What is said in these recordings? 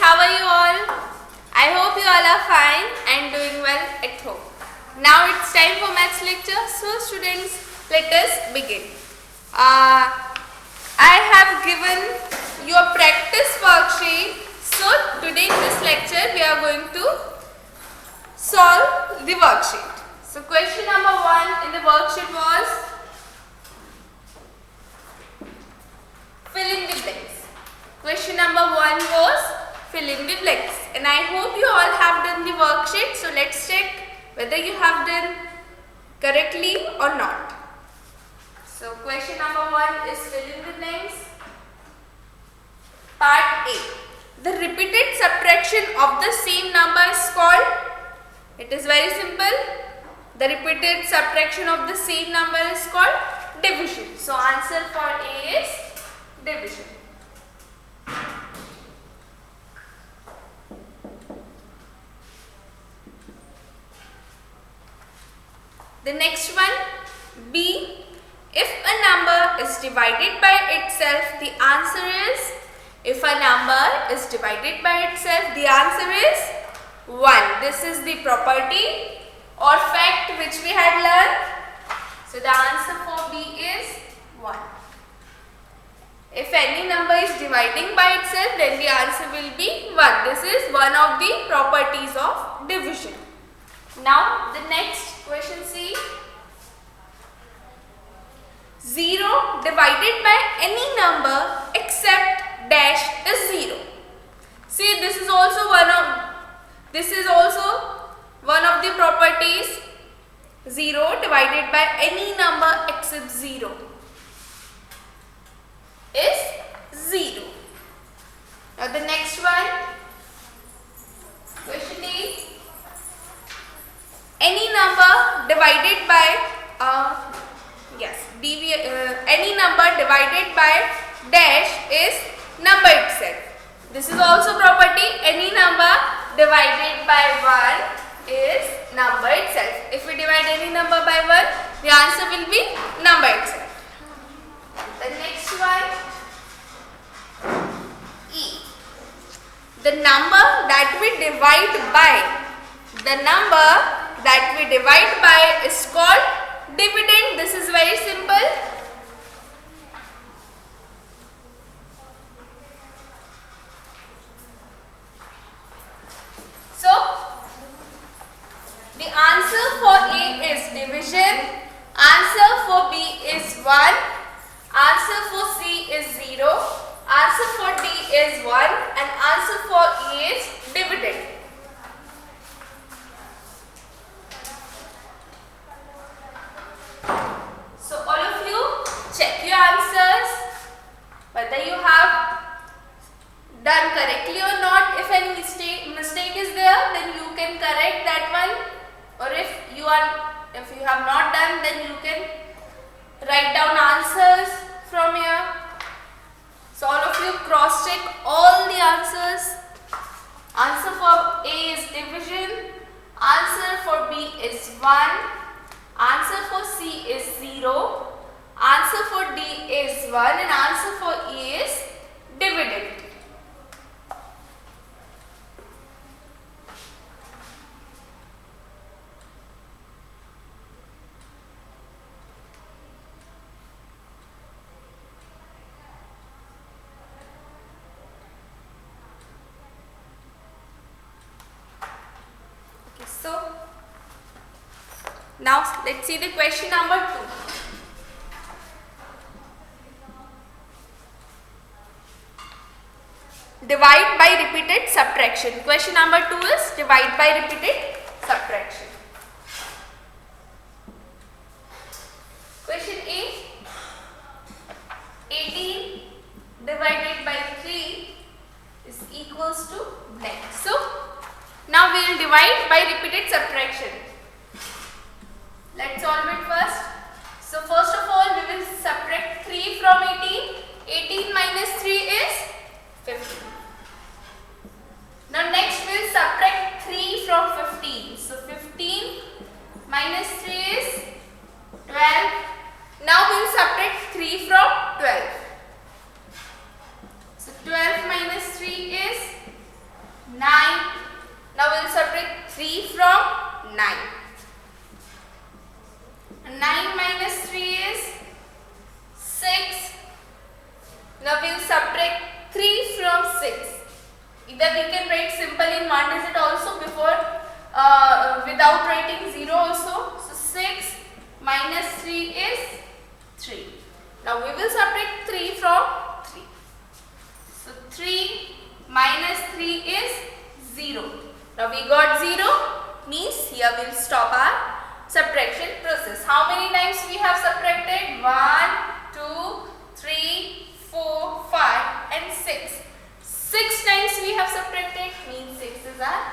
how are you all? I hope you all are fine and doing well at home. Now it's time for maths lecture. So students, let us begin. I have given you a practice worksheet. So today in this lecture we are going to solve the worksheet. So question number 1 in the worksheet was fill in the blanks. Question number 1 was fill in the blanks, and I hope you all have done the worksheet. So let's check whether you have done correctly or not. So question number 1 is fill in the blanks. Part A. The repeated subtraction of the same number is called? It is very simple. The repeated subtraction of the same number is called division. So answer for A is division. The next one, B. If a number is divided by itself, the answer is, if a number is divided by itself, the answer is 1. This is the property or fact which we had learned. So the answer for B is 1. If any number is dividing by itself, then the answer will be 1. This is one of the properties of division. Now the next question, C. 0 divided by any number except dash is 0. See, this is also one of the properties. 0 divided by any number except 0 is 0. Now the next one, question D. Any number divided by any number divided by dash is number itself. This is also property. Any number divided by 1 is number itself. If we divide any number by 1, the answer will be number itself. The next one, E. The number that we divide by is called dividend. This is very simple. So the answer for A is division, answer for B is 1, answer for C is 0, answer for D is 1, and answer for E is dividend. So all of you check your answers whether you have done correctly or not. If any mistake is there, then you can correct that one, or if you have not done, then you can write down answers from here. So all of you cross check all the answers. Answer for A is division, answer for B is 1, answer for C is 0, answer for D is 1, and answer for E is dividend. So now let's see the question number 2. Divide by repeated subtraction. Question number 2 is divide by repeated subtraction. Question A. 18 divided by 3 is equals to blank. So now we will divide by repeated subtraction. Let's solve it first. So first of all, we will subtract 3 from 18. 18 minus 3 is 15. Now next we will subtract 3 from 15. So 15 minus 3 is 12. Now we will subtract 3 from 12. So 12 minus 3 is Now we will subtract 3 from 9. 9 minus 3 is 6. Now we will subtract 3 from 6. Either we can write simple in one digit also before without writing 0 also. So 6 minus 3 is 3. Now we will subtract 3 from 3. So 3 minus 3 is 0. Now we got 0, means here we will stop our subtraction process. How many times we have subtracted? 1, 2, 3, 4, 5 and 6. 6 times we have subtracted, means 6 is our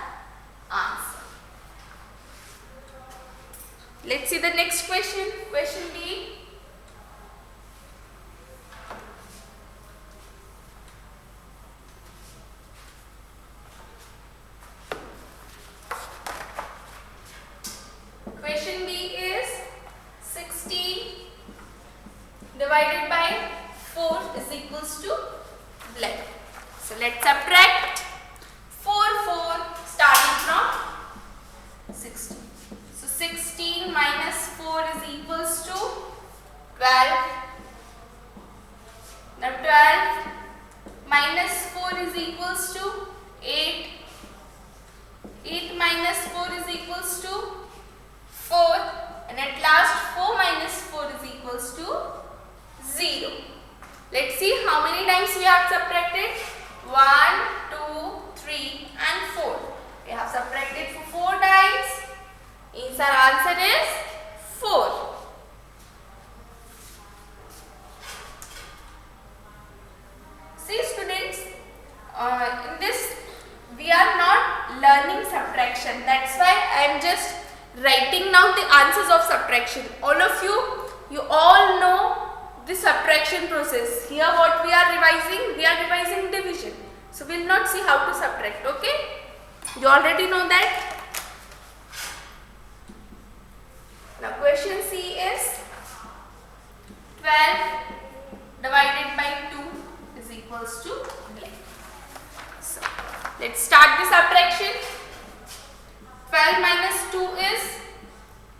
answer. Let's see the next question. Question B. Question B is 16 divided by 4 is equals to blank. So let's subtract 4 starting from 16. So 16 minus 4 is equals to 12. Now 12 minus 4 is equals to 8. 8 minus 4 is equals to 4. And at last 4 minus 4 is equals to 0. Let's see how many times we have subtracted. 1, 2, 3 and 4. We have subtracted for 4 times. Means our answer is 4. See students, in this we are not learning subtraction. That's why I am just writing down the answers of subtraction. All of you all know the subtraction process. Here what we are revising? We are revising division. So we will not see how to subtract, okay? You already know that. Now question C is 12 divided by 2 is equals to blank. So let's start the subtraction. 12 minus 2 is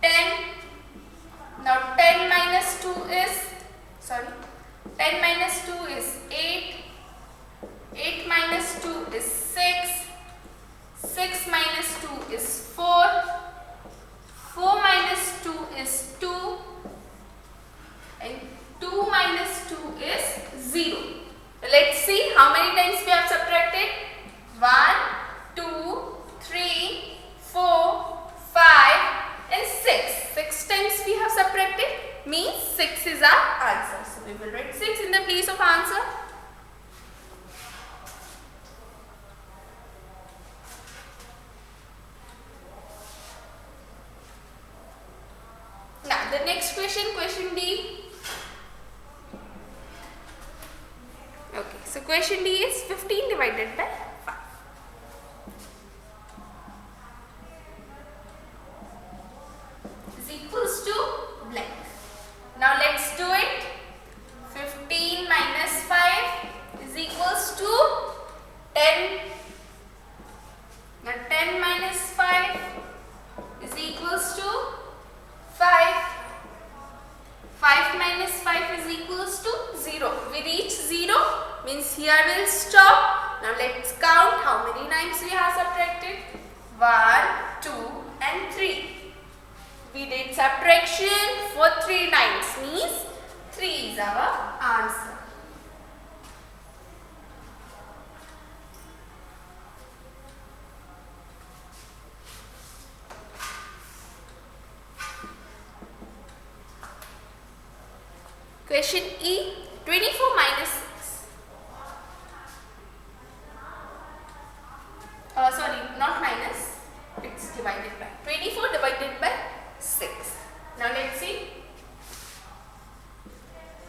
10. Now 10 minus 2 is 10 minus 2 is 8. 8 minus 2 is 6. 6 minus 2 is 4. 4 minus 2 is 2. And 2 minus 2 is 0. Let's see how many times we have subtracted. 1, 2, 3, 4, 5 and 6. 6 times we have subtracted, means 6 is our answer. So we will write 6 in the place of answer. Now the next question, question D. Okay, so question D is 15 divided by 5. Is equals to blank. Now let's do it. 15 minus 5 is equals to 10. Now 10 minus 5 is equals to 5. 5 minus 5 is equals to 0. We reach 0, means here we will stop. Now let's count how many times we have subtracted. 1, 2 and 3. We did subtraction for 3 times, means 3 is our answer. Question E, 24 minus 6. Sorry, not minus, it's divided by. 24 divided by 6. Now let's see.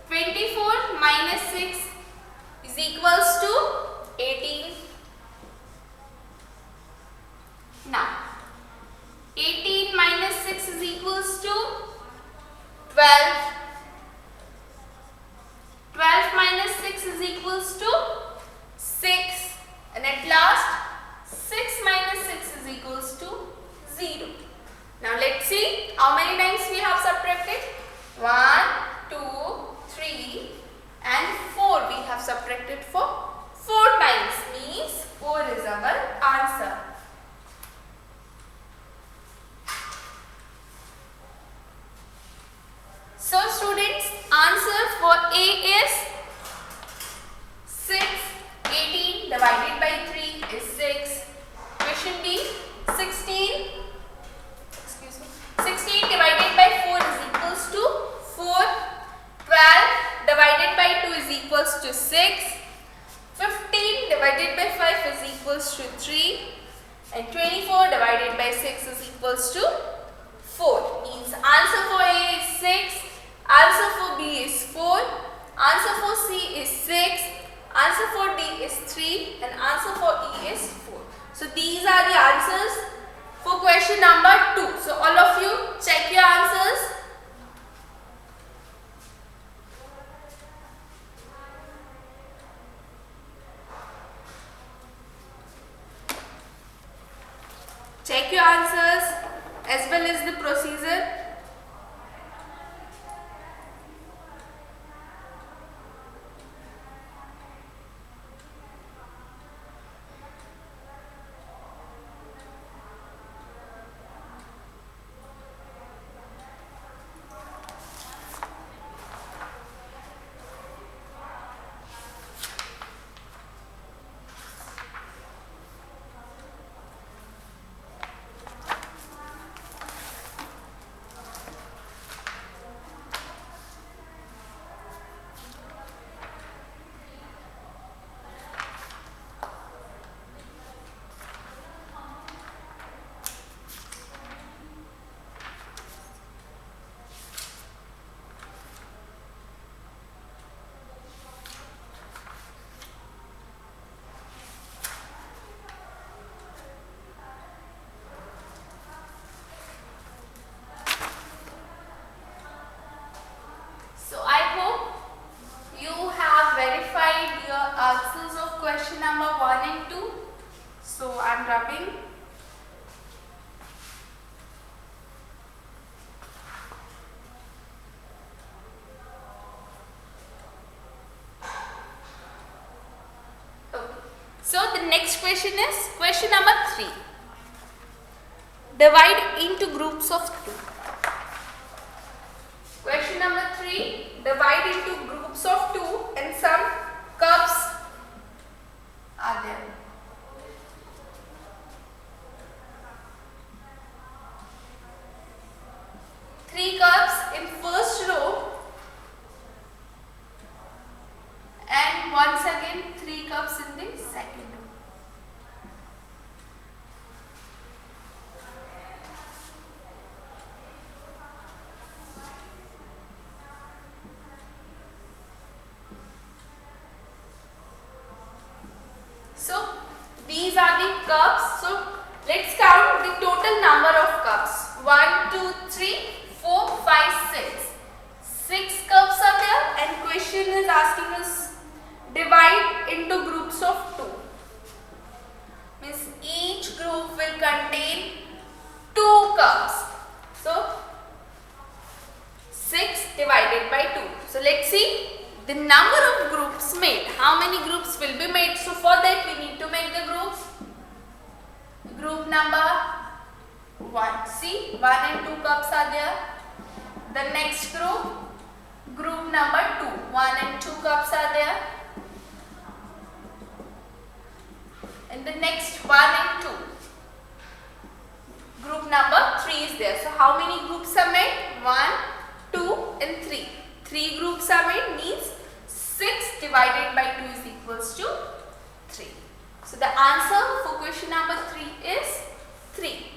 24 minus 6 is equals to 18. Now 18 minus 6 is equals to 12. 12 minus 6 repeated for 4 times, means 4 is our answer. So students, answer for A is 6. 18 divided by 3 is 6. Question B, 16. 16 divided by 4 is equals to 4. 12 divided by 2 is equals to 6. 15 divided by 5 is equals to 3. And 24 divided by 6 is equals to 4. Means answer for A is 6. Answer for B is 4. Answer for C is 6. Answer for D is 3. And answer for E is 4. So these are the answers for question number 2. So all of you check your answers. Check your answers as well as the procedure. Question number 1 and 2. So I am rubbing. Okay. So the next question is question number 3. Divide into groups of 2. Question number 3. Divide into groups of 2 and some cups are there. Three cups in first row and once again 3 cups in the second row. So these are the cups. So let's count the total number of cups. 1, 2, 3, 4, 5, 6. 6 cups are there and question is asking us divide into groups of 2. Means each group will contain 2 cups. So 6 divided by 2. So let's see the number of groups made. How many groups will be made? So for that we need to make the groups. Group number 1. See, 1 and 2 cups are there. The next group number 2. 1 and 2 cups are there. And the next 1 and 2. Group number 3 is there. So how many groups are made? 1, 2 and 3. 3 groups are made, means 6 divided by 2 is equals to 3. So the answer for question number 3 is 3.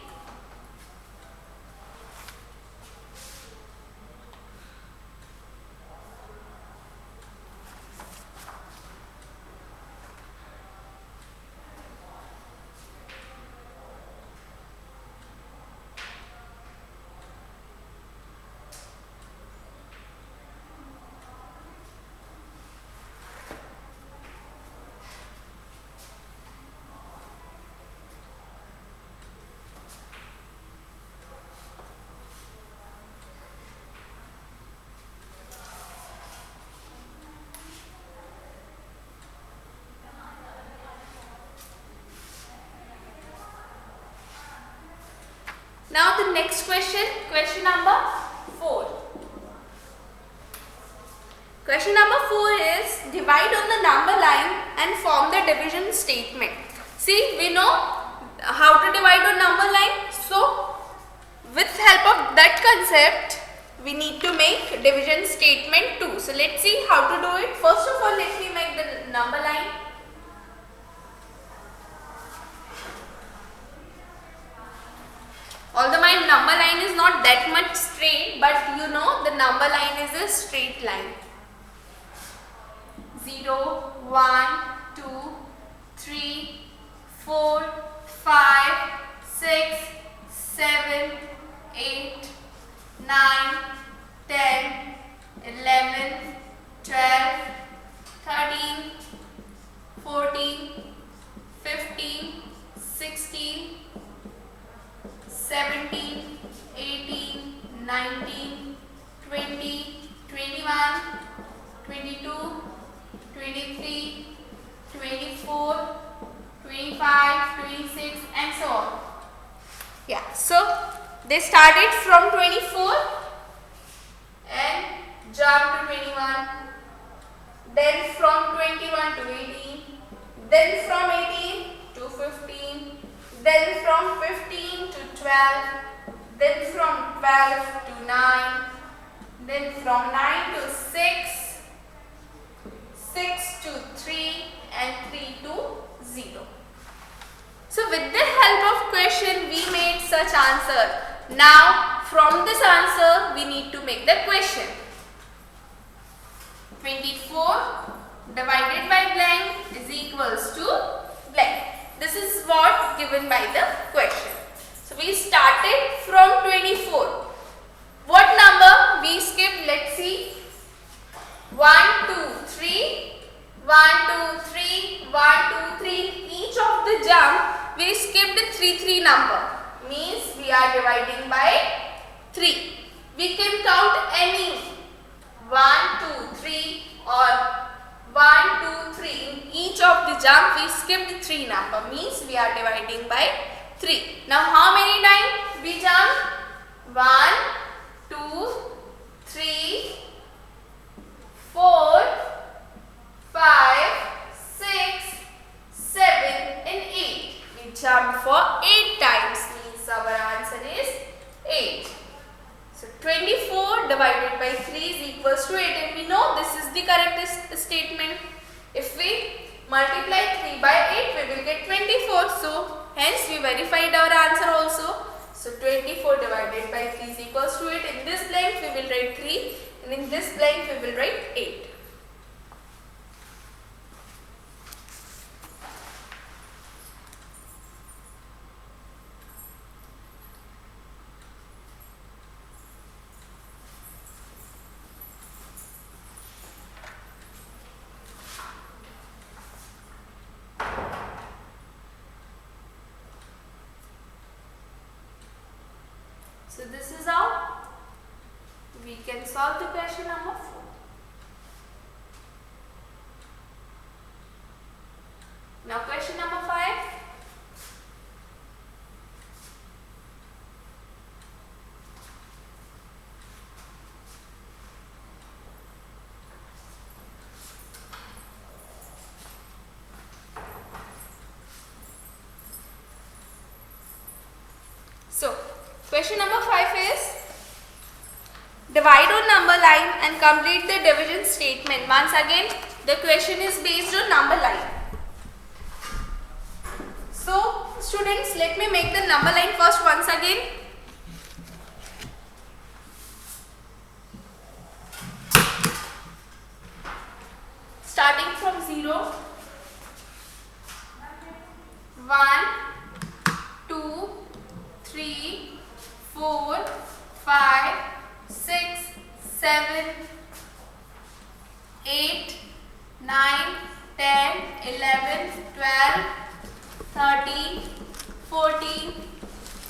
Now the next question, question number 4. Question number 4 is divide on the number line and form the division statement. See, we know how to divide on number line. So, with help of that concept, we need to make division statement too. So, let's see how to do it. First of all, let me make the number line. Although my number line is not that much straight, but you know the number line is a straight line. 0, 1, 2, 3, 4, 5, 6, 7, 8, 9, 10, 11, 12, 13, 14, 15, 16, 17, 18, 19, 20, 21, 22, 23, 24, 25, 26 and so on. Yeah, so they started from 24 and jumped to 21, then from 21 to 18, then from 18 to 15, then from 15 to 12, then from 12 to 9, then from 9 to 6, 6 to 3 and 3 to 0. So with the help of question we made such answer. Now from this answer we need to make the question. 24 divided by blank is equals to blank. This is what given by the question. So we started from 24. What number we skipped? Let's see. 1, 2, 3, 1, 2, 3, 1, 2, 3. Each of the jump we skipped 3, 3 number. Means we are dividing by 3. We can count any 1, 2, 3 or 1, 2, 3. In each of the jump we skipped 3 number. Means we are dividing by 3. Now how many times we jump? 1, 2, 3, 4, 5, 6, 7 and 8. We jump for 8 times. Means our answer is 8. So 24 divided by 3 is equals to 8 and we know this is the correct statement. If we multiply 3 by 8 we will get 24. So hence we verified our answer also. So 24 divided by 3 is equals to 8. In this blank we will write 3 and in this blank we will write 8. So this is how we can solve the question number 4. Now question number 5. So question number 5 is divide on number line and complete the division statement. Once again the question is based on number line. So students, let me make the number line first once again. Starting from 0, 1, 2, 3, 4, 5, 6, 7, 8, 9, 10, 11, 12, 13, 14,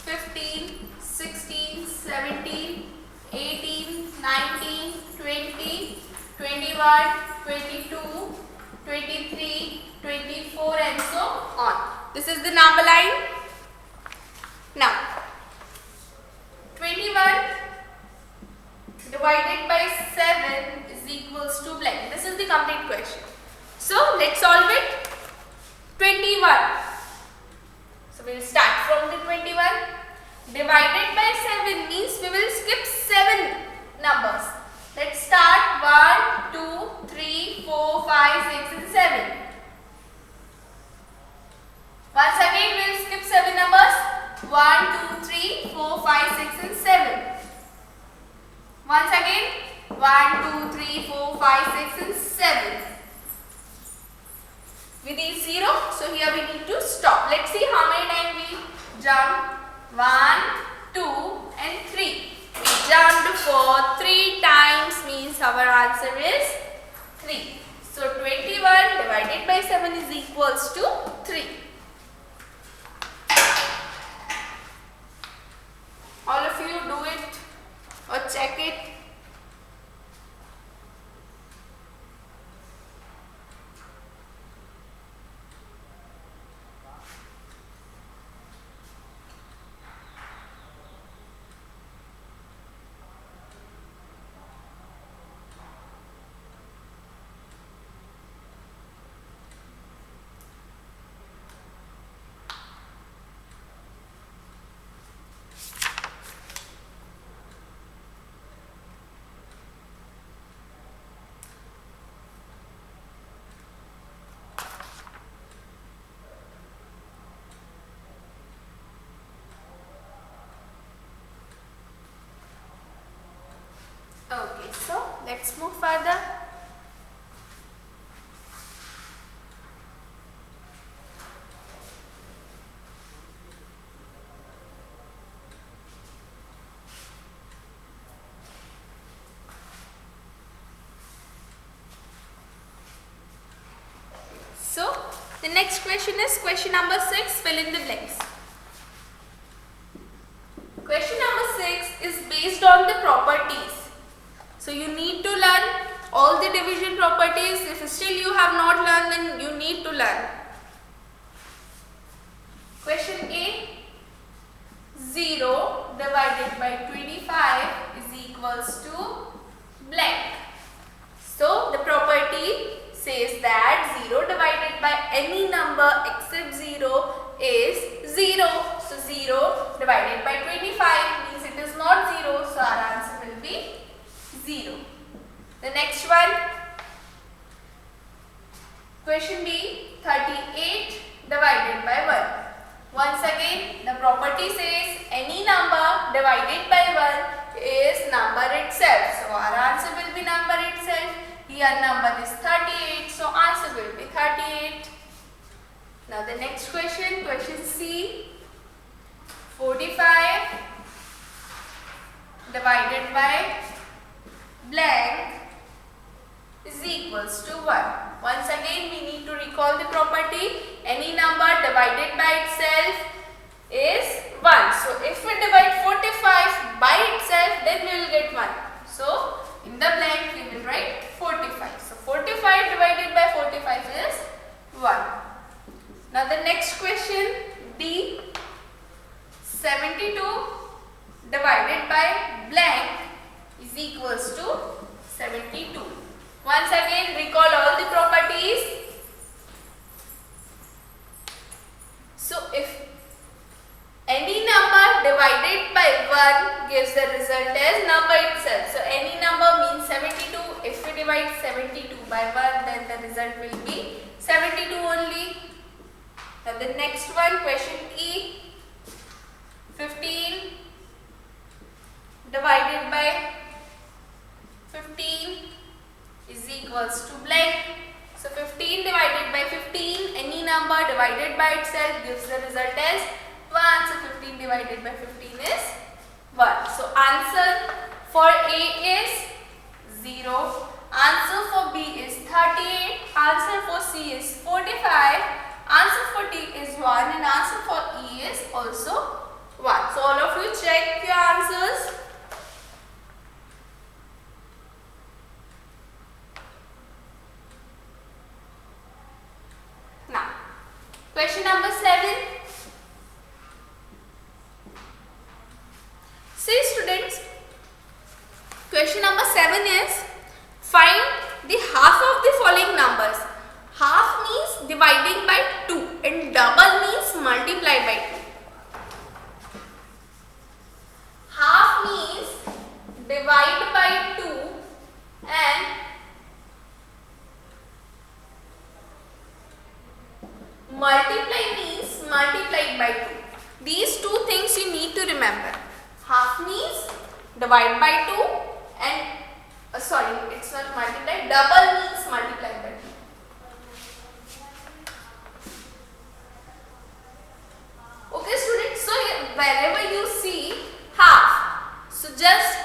15, 16, 17, 18, 19, 20, 21, 22, 23, 24 and so on. This is the number line. Now, 21. So we will start from the 21. Divided by 7 means we will skip 7 numbers. Let's start 1, 2, 3, 4, 5, 6 and 7. Once again we will skip 7 numbers. 1, 2, 3, 4, 5, 6 and 7. Once again 1, 2, 3, 4, 5, 6 and 7. With each 0, so here we need to stop. Let's see how many times we jump. 1, 2 and 3. We jumped for 3 times means our answer is 3. So 21 divided by 7 is equals to 3. All of you do it or check it. Okay, so let's move further. So the next question is question number 6, fill in the blanks. Question number 6 is based on the properties. So you need to learn all the division properties. If still you have not learned, then you need to learn. Question A, 0 divided by 25 is equals to blank. So the property says that 0 divided by any number except 0 is 0. So 0 divided by 25 means it is not 0. So our answer will be 0. The next one, question B, 38 divided by 1. Once again, the property says any number divided by 1 is number itself. So our answer will be number itself. Here number is 38, so answer will be 38. Now the next question, question C, 45 divided by blank is equals to 1. Once again we need to recall the property. Any number divided by itself is 1. So if we divide 45 by itself, then we will get 1. So in the blank we will write 45. So 45 divided by 45 is 1. Now the next question, D, 72 divided by blank is equals to 72. Once again recall all the properties. So if any number divided by 1 gives the result as number itself. So any number means 72. If we divide 72 by 1, then the result will be 72 only. Now the next one, question E, 15 divided by 15 is equals to blank. So 15 divided by 15, any number divided by itself gives the result as 1. So 15 divided by 15 is 1. So answer for A is 0. Answer for B is 38. Answer for C is 45. Answer for D is 1 and answer for E is also 1. So all of you check your answers. Now, question number 7. See students, question number 7 is find the half of the following numbers. Half means dividing by 2 and double means multiply by 2. Half means divide by 2 and multiply means multiplied by 2. These two things you need to remember. Half means divide by 2 and sorry, it's not multiply. Double means multiply by 2. Okay students, so wherever you see half, so just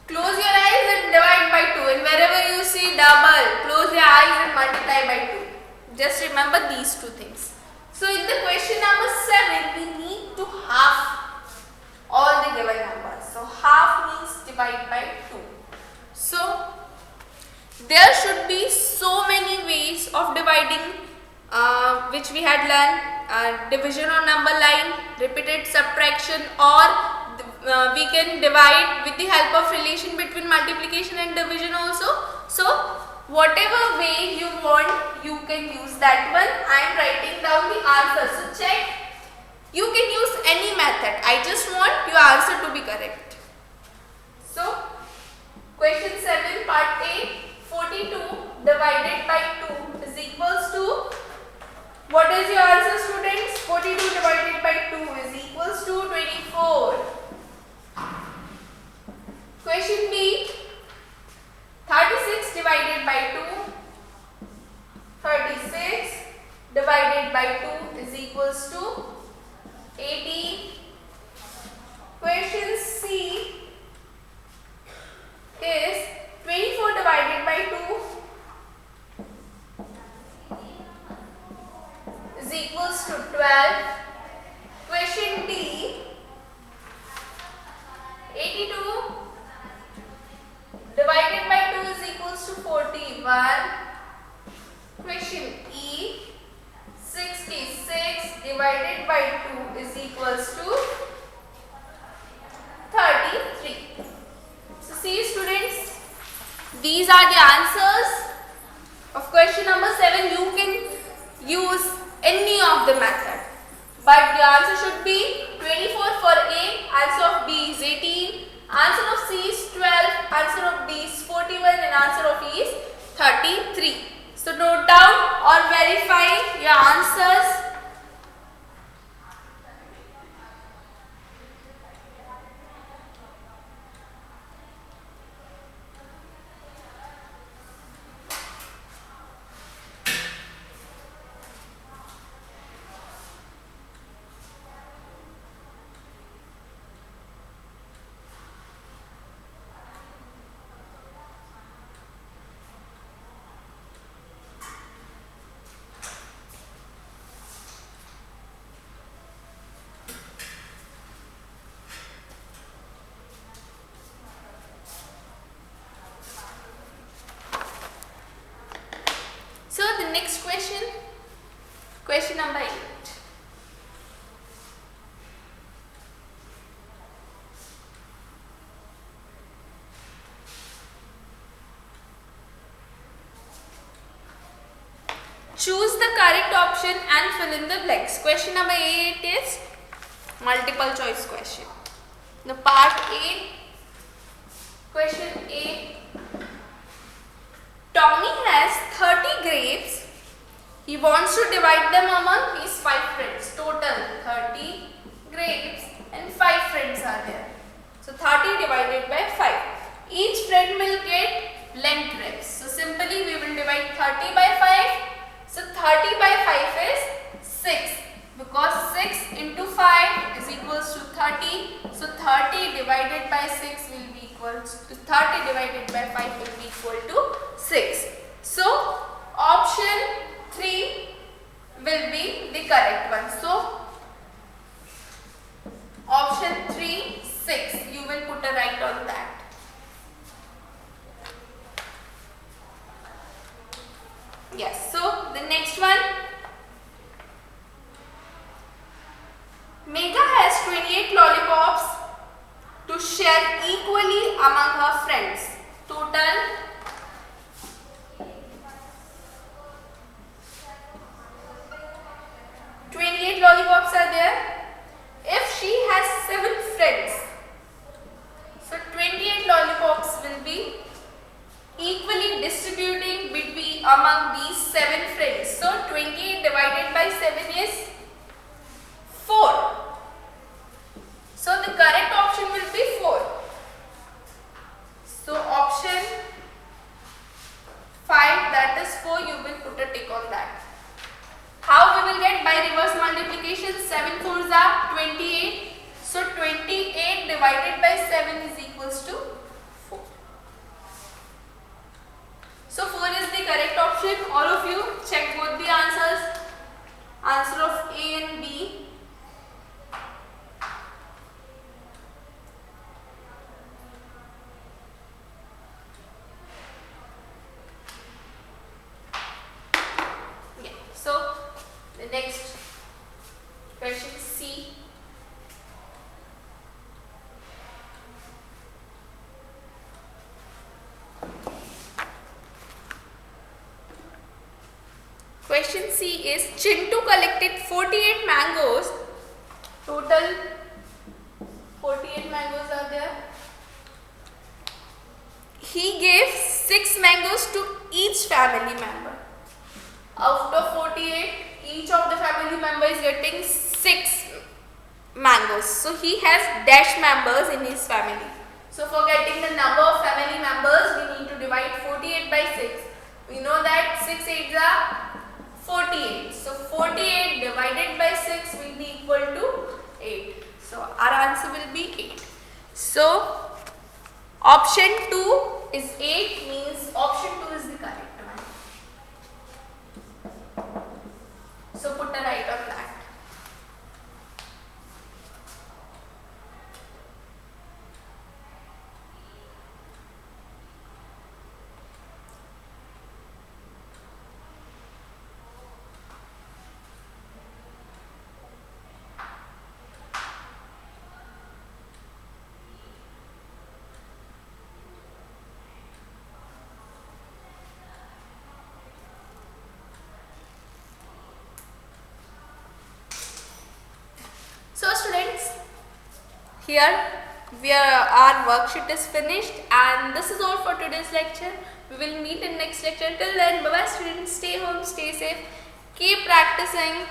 close your eyes and divide by 2, and wherever you see double, close your eyes and multiply by 2. Just remember these two things. So in the question number 7, we need to half all the given numbers. So half means divide by 2. So there should be so many ways of dividing which we had learned. Division on number line, repeated subtraction, or we can divide with the help of relation between multiplication and division also. So whatever way you want, you can use that one. I am writing down the answer. So check. You can use any method. I just want your answer to be correct. So question 7 part A, 42 divided by 2 is equals to, what is your answer students? 42 divided by 2 is equals to 24. Question B, 36 divided by 2. 36 divided by 2 is equals to 18. Question C is 24 divided by 2 is equals to 12. Question D, 82 divided by 2 is equals to 41. Question E, 66 divided by 2 is equals to 33. So see students, these are the answers of question number 7. You can use any of the method, but the answer should be 24 for A, answer of B is 18, answer of C is 12, answer of D is 41 and answer of E is 33. So note down or verify your answers. So the next question, question number 8. Choose the correct option and fill in the blanks. Question number 8 is multiple choice question. The part A, question A. Tommy has 30 grapes. He wants to divide them among his 5 friends. Total 30 grapes and 5 friends are there. So 30 divided by 5. Each friend will get blank grapes. So simply we will divide 30 by 5. So 30 by 5 is 6. Because 6 into 5 is equals to 30. So 30 divided by 6 will be equals to 30 divided by 5 will be equal to 6. So option 3 will be the correct one. So option 3, 6. You will put a right on that. Yes. So the next one. Megha has 28 lollipops to share equally among her friends. Total lollipops are there? If she has 7 friends, so 28 lollipops will be equally distributing between among these 7 friends. So 28 divided by 7 is 4. So the correct option will be 4. So option 5, that is 4, you will put a tick on that. How we will get? By reverse multiplication. 7 4s are 28. So 28 divided by 7 is equals to 4. So 4 is the correct option. All of you check both the answers. Answer of A and B. So the next question, C. Question C is Chintu collected 48 mangoes. Total 48 mangoes are there. He gave 6 mangoes to each family member. Out of 48, each of the family member is getting 6 mangoes. So he has dash members in his family. So for getting the number of family members, we need to divide 48 by 6. We know that 6 8s are 48. So 48 divided by 6 will be equal to 8. So our answer will be 8. So option 2 is 8, means option 2 is the correct one. So put a right on that. So students, here our worksheet is finished, and this is all for today's lecture. We will meet in next lecture. Till then, bye bye students. Stay home, stay safe, keep practicing.